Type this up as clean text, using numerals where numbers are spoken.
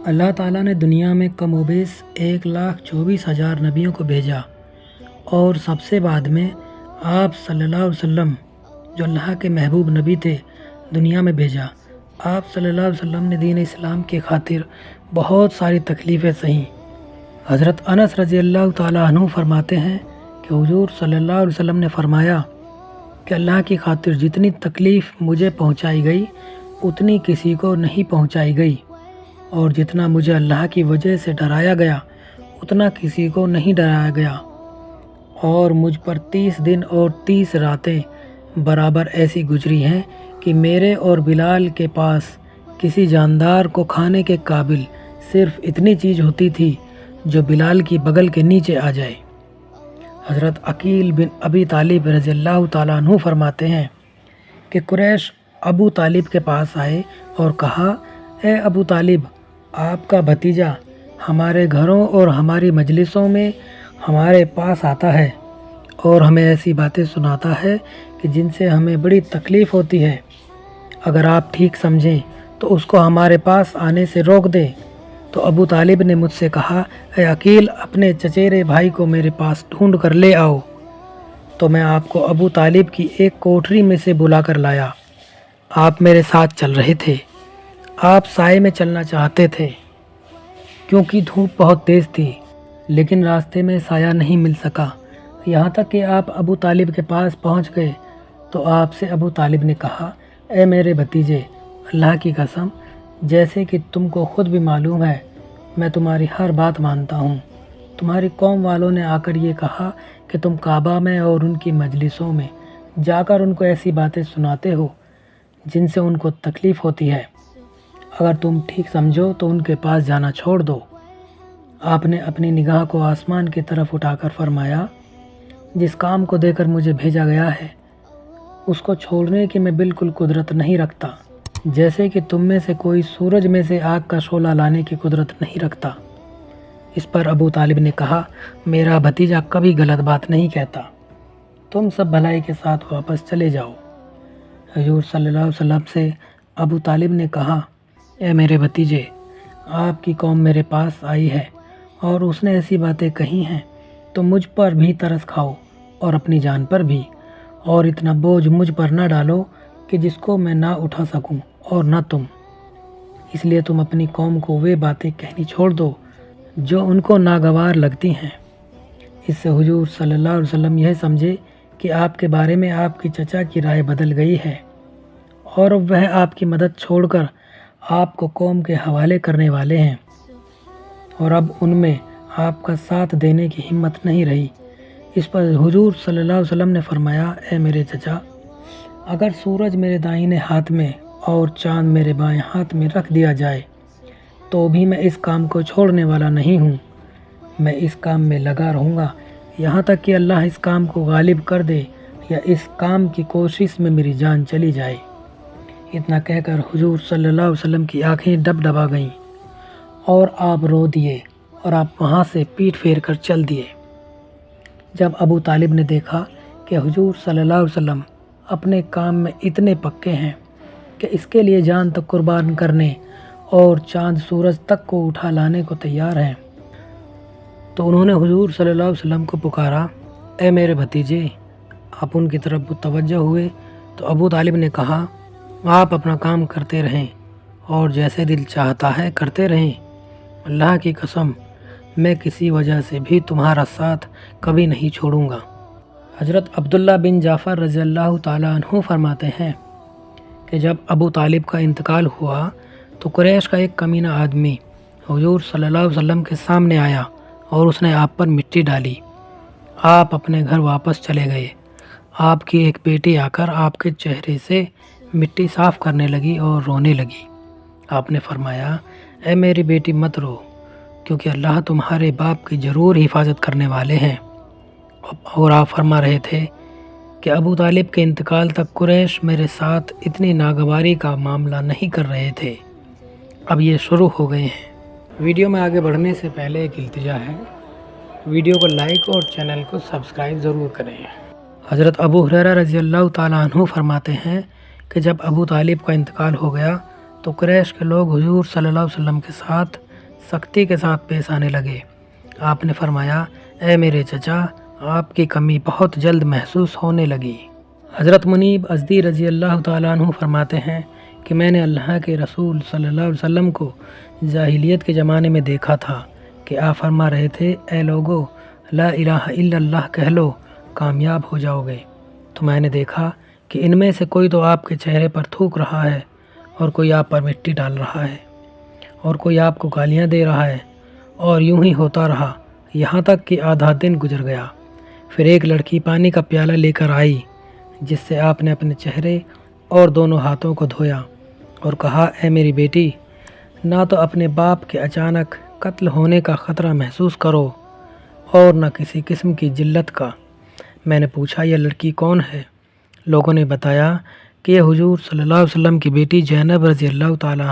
اللہ تعالیٰ نے دنیا میں کم و بیش 1,24,000 نبیوں کو بھیجا اور سب سے بعد میں آپ صلی اللہ علیہ وسلم جو اللہ کے محبوب نبی تھے دنیا میں بھیجا۔ آپ صلی اللہ علیہ وسلم نے دین اسلام کی خاطر بہت ساری تکلیفیں سہیں۔ حضرت انس رضی اللہ تعالیٰ عنہ فرماتے ہیں کہ حضور صلی اللہ علیہ وسلم نے فرمایا کہ اللہ کی خاطر جتنی تکلیف مجھے پہنچائی گئی اتنی کسی کو نہیں پہنچائی گئی، اور جتنا مجھے اللہ کی وجہ سے ڈرایا گیا اتنا کسی کو نہیں ڈرایا گیا، اور مجھ پر 30 دن اور 30 راتیں برابر ایسی گزری ہیں کہ میرے اور بلال کے پاس کسی جاندار کو کھانے کے قابل صرف اتنی چیز ہوتی تھی جو بلال کی بغل کے نیچے آ جائے۔ حضرت عقیل بن ابی طالب رضی اللہ تعالیٰ عنہ فرماتے ہیں کہ قریش ابو طالب کے پاس آئے اور کہا، اے ابو طالب، آپ کا بھتیجا ہمارے گھروں اور ہماری مجلسوں میں ہمارے پاس آتا ہے اور ہمیں ایسی باتیں سناتا ہے کہ جن سے ہمیں بڑی تکلیف ہوتی ہے۔ اگر آپ ٹھیک سمجھیں تو اس کو ہمارے پاس آنے سے روک دیں۔ تو ابو طالب نے مجھ سے کہا، اے عقیل، اپنے چچیرے بھائی کو میرے پاس ڈھونڈ کر لے آؤ۔ تو میں آپ کو ابو طالب کی ایک کوٹری میں سے بلا کر لایا۔ آپ میرے ساتھ چل رہے تھے۔ آپ سائے میں چلنا چاہتے تھے کیونکہ دھوپ بہت تیز تھی، لیکن راستے میں سایہ نہیں مل سکا۔ یہاں تک کہ آپ ابو طالب کے پاس پہنچ گئے تو آپ سے ابو طالب نے کہا، اے میرے بھتیجے، اللہ کی قسم، جیسے کہ تم کو خود بھی معلوم ہے میں تمہاری ہر بات مانتا ہوں۔ تمہاری قوم والوں نے آ کر یہ کہا کہ تم کعبہ میں اور ان کی مجلسوں میں جا کر ان کو ایسی باتیں سناتے ہو جن سے ان کو تکلیف ہوتی ہے۔ اگر تم ٹھیک سمجھو تو ان کے پاس جانا چھوڑ دو۔ آپ نے اپنی نگاہ کو آسمان کی طرف اٹھا کر فرمایا، جس کام کو دے کر مجھے بھیجا گیا ہے اس کو چھوڑنے کی میں بالکل قدرت نہیں رکھتا، جیسے کہ تم میں سے کوئی سورج میں سے آگ کا شعلہ لانے کی قدرت نہیں رکھتا۔ اس پر ابو طالب نے کہا، میرا بھتیجا کبھی غلط بات نہیں کہتا، تم سب بھلائی کے ساتھ واپس چلے جاؤ۔ حضور صلی اللہ علیہ وسلم سے ابو طالب نے کہا، اے میرے بھتیجے، آپ کی قوم میرے پاس آئی ہے اور اس نے ایسی باتیں کہی ہیں تو مجھ پر بھی ترس کھاؤ اور اپنی جان پر بھی، اور اتنا بوجھ مجھ پر نہ ڈالو کہ جس کو میں نہ اٹھا سکوں اور نہ تم۔ اس لیے تم اپنی قوم کو وہ باتیں کہنی چھوڑ دو جو ان کو ناگوار لگتی ہیں۔ اس سے حضور صلی اللہ علیہ وسلم یہ سمجھے کہ آپ کے بارے میں آپ کی چچا کی رائے بدل گئی ہے اور اب وہ آپ کی مدد چھوڑ کر آپ کو قوم کے حوالے کرنے والے ہیں، اور اب ان میں آپ کا ساتھ دینے کی ہمت نہیں رہی۔ اس پر حضور صلی اللہ علیہ وسلم نے فرمایا، اے میرے چچا، اگر سورج میرے دائیں ہاتھ میں اور چاند میرے بائیں ہاتھ میں رکھ دیا جائے تو بھی میں اس کام کو چھوڑنے والا نہیں ہوں۔ میں اس کام میں لگا رہوں گا یہاں تک کہ اللہ اس کام کو غالب کر دے یا اس کام کی کوشش میں میری جان چلی جائے۔ اتنا کہہ کر حضور صلی اللہ علیہ وسلم کی آنکھیں ڈبڈبا گئیں اور آپ رو دیے اور آپ وہاں سے پیٹھ پھیر کر چل دیے۔ جب ابو طالب نے دیکھا کہ حضور صلی اللہ علیہ وسلم اپنے کام میں اتنے پکے ہیں کہ اس کے لیے جان تک قربان کرنے اور چاند سورج تک کو اٹھا لانے کو تیار ہیں، تو انہوں نے حضور صلی اللہ علیہ وسلم کو پکارا، اے میرے بھتیجے۔ آپ ان کی طرف متوجہ ہوئے تو ابو طالب نے کہا، آپ اپنا کام کرتے رہیں اور جیسے دل چاہتا ہے کرتے رہیں، اللہ کی قسم میں کسی وجہ سے بھی تمہارا ساتھ کبھی نہیں چھوڑوں گا۔ حضرت عبداللہ بن جعفر رضی اللہ تعالیٰ عنہ فرماتے ہیں کہ جب ابو طالب کا انتقال ہوا تو قریش کا ایک کمینہ آدمی حضور صلی اللہ علیہ وسلم کے سامنے آیا اور اس نے آپ پر مٹی ڈالی۔ آپ اپنے گھر واپس چلے گئے۔ آپ کی ایک بیٹی آ کر آپ کے چہرے سے مٹی صاف کرنے لگی اور رونے لگی۔ آپ نے فرمایا، اے میری بیٹی مت رو، کیونکہ اللہ تمہارے باپ کی ضرور حفاظت کرنے والے ہیں۔ اور آپ فرما رہے تھے کہ ابو طالب کے انتقال تک قریش میرے ساتھ اتنی ناگواری کا معاملہ نہیں کر رہے تھے، اب یہ شروع ہو گئے ہیں۔ ویڈیو میں آگے بڑھنے سے پہلے ایک التجا ہے، ویڈیو کو لائک اور چینل کو سبسکرائب ضرور کریں۔ حضرت ابو ہریرہ رضی اللہ تعالیٰ عنہ فرماتے ہیں کہ جب ابو طالب کا انتقال ہو گیا تو قریش کے لوگ حضور صلی اللہ علیہ وسلم کے ساتھ سختی کے ساتھ پیش آنے لگے۔ آپ نے فرمایا، اے میرے چچا، آپ کی کمی بہت جلد محسوس ہونے لگی۔ حضرت منیب ازدی رضی اللہ تعالیٰ عنہ فرماتے ہیں کہ میں نے اللہ کے رسول صلی اللہ علیہ وسلم کو جاہلیت کے زمانے میں دیکھا تھا کہ آپ فرما رہے تھے، اے لوگو، لا الہ الا اللہ کہہ لو، کامیاب ہو جاؤ گے۔ تو میں نے دیکھا کہ ان میں سے کوئی تو آپ کے چہرے پر تھوک رہا ہے، اور کوئی آپ پر مٹی ڈال رہا ہے، اور کوئی آپ کو گالیاں دے رہا ہے، اور یوں ہی ہوتا رہا یہاں تک کہ آدھا دن گزر گیا۔ پھر ایک لڑکی پانی کا پیالہ لے کر آئی، جس سے آپ نے اپنے چہرے اور دونوں ہاتھوں کو دھویا اور کہا، اے میری بیٹی، نہ تو اپنے باپ کے اچانک قتل ہونے کا خطرہ محسوس کرو اور نہ کسی قسم کی ذلت کا۔ میں نے پوچھا، یہ لڑکی کون ہے؟ لوگوں نے بتایا کہ یہ حضور صلی اللہ علیہ وسلم کی بیٹی زینب رضی اللہ تعالیٰ